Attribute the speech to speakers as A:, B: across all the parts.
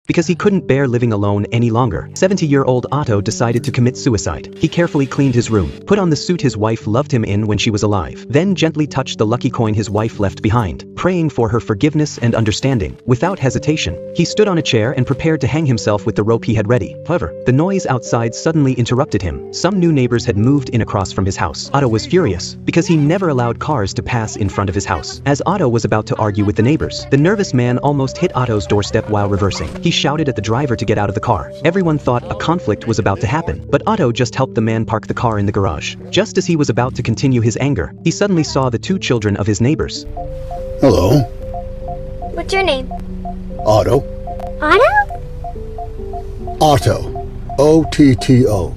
A: Because he couldn't bear living alone any longer, 70-year-old Otto decided to commit suicide. He carefully cleaned his room, put on the suit his wife loved him in when she was alive, then gently touched the lucky coin his wife left behind, praying for her forgiveness and understanding. Without hesitation, he stood on a chair and prepared to hang himself with the rope he had ready. However, the noise outside suddenly interrupted him. Some new neighbors had moved in across from his house. Otto was furious, because he never allowed cars to pass in front of his house. As Otto was about to argue with the neighbors, the nervous man almost hit Otto's doorstep while reversing. He shouted at the driver to get out of the car. Everyone thought a conflict was about to happen, but Otto just helped the man park the car in the garage. Just as he was about to continue his anger, he suddenly saw the two children of his neighbors.
B: Hello.
C: What's your name?
B: Otto.
C: Otto?
B: Otto. O-T-T-O.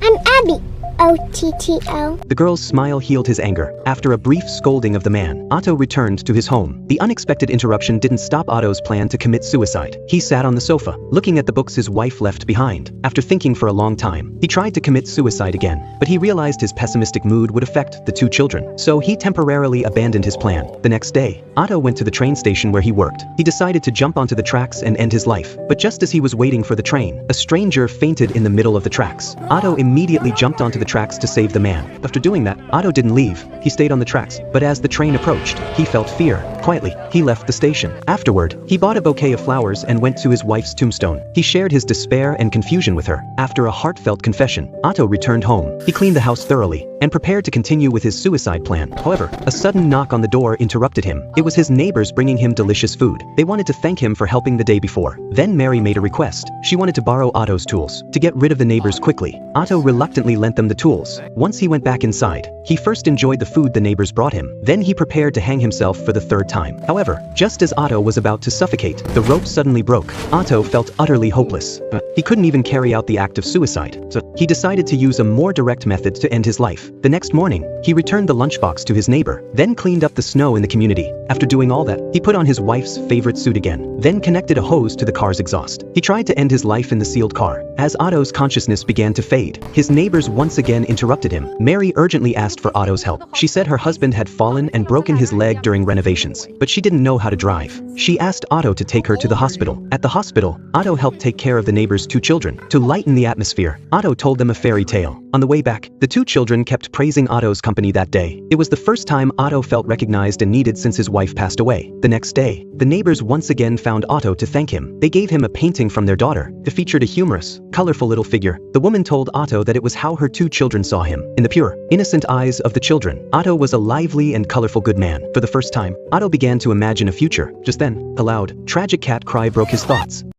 C: I'm Abby. O-T-T-O.
A: The girl's smile healed his anger. After a brief scolding of the man, Otto returned to his home. The unexpected interruption didn't stop Otto's plan to commit suicide. He sat on the sofa, looking at the books his wife left behind. After thinking for a long time, he tried to commit suicide again, but he realized his pessimistic mood would affect the two children, so he temporarily abandoned his plan. The next day, Otto went to the train station where he worked. He decided to jump onto the tracks and end his life, but just as he was waiting for the train, a stranger fainted in the middle of the tracks. Otto immediately jumped onto the tracks to save the man. After doing that, Otto didn't leave. He stayed on the tracks, but as the train approached, he felt fear. Quietly, he left the station. Afterward, he bought a bouquet of flowers and went to his wife's tombstone. He shared his despair and confusion with her. After a heartfelt confession, Otto returned home. He cleaned the house thoroughly and prepared to continue with his suicide plan. However, a sudden knock on the door interrupted him. It was his neighbors bringing him delicious food. They wanted to thank him for helping the day before. Then Mary made a request. She wanted to borrow Otto's tools to get rid of the neighbors quickly. Otto reluctantly lent them the tools. Once he went back inside, he first enjoyed the food the neighbors brought him. Then he prepared to hang himself for the third time. However, just as Otto was about to suffocate, the rope suddenly broke. Otto felt utterly hopeless. He couldn't even carry out the act of suicide, so he decided to use a more direct method to end his life. The next morning, he returned the lunchbox to his neighbor, then cleaned up the snow in the community. After doing all that, he put on his wife's favorite suit again, then connected a hose to the car's exhaust. He tried to end his life in the sealed car. As Otto's consciousness began to fade, his neighbors once again interrupted him. Mary urgently asked for Otto's help. She said her husband had fallen and broken his leg during renovations, but she didn't know how to drive. She asked Otto to take her to the hospital. At the hospital, Otto helped take care of the neighbors' two children. To lighten the atmosphere, Otto told them a fairy tale. On the way back, the two children kept praising Otto's company that day. It was the first time Otto felt recognized and needed since his wife passed away. The next day, the neighbors once again found Otto to thank him. They gave him a painting from their daughter. It featured a humorous, colorful little figure. The woman told Otto that it was how her two children saw him. In the pure, innocent eyes of the children, Otto was a lively and colorful good man. For the first time, Otto began to imagine a future. Just then, a loud, tragic cat cry broke his thoughts.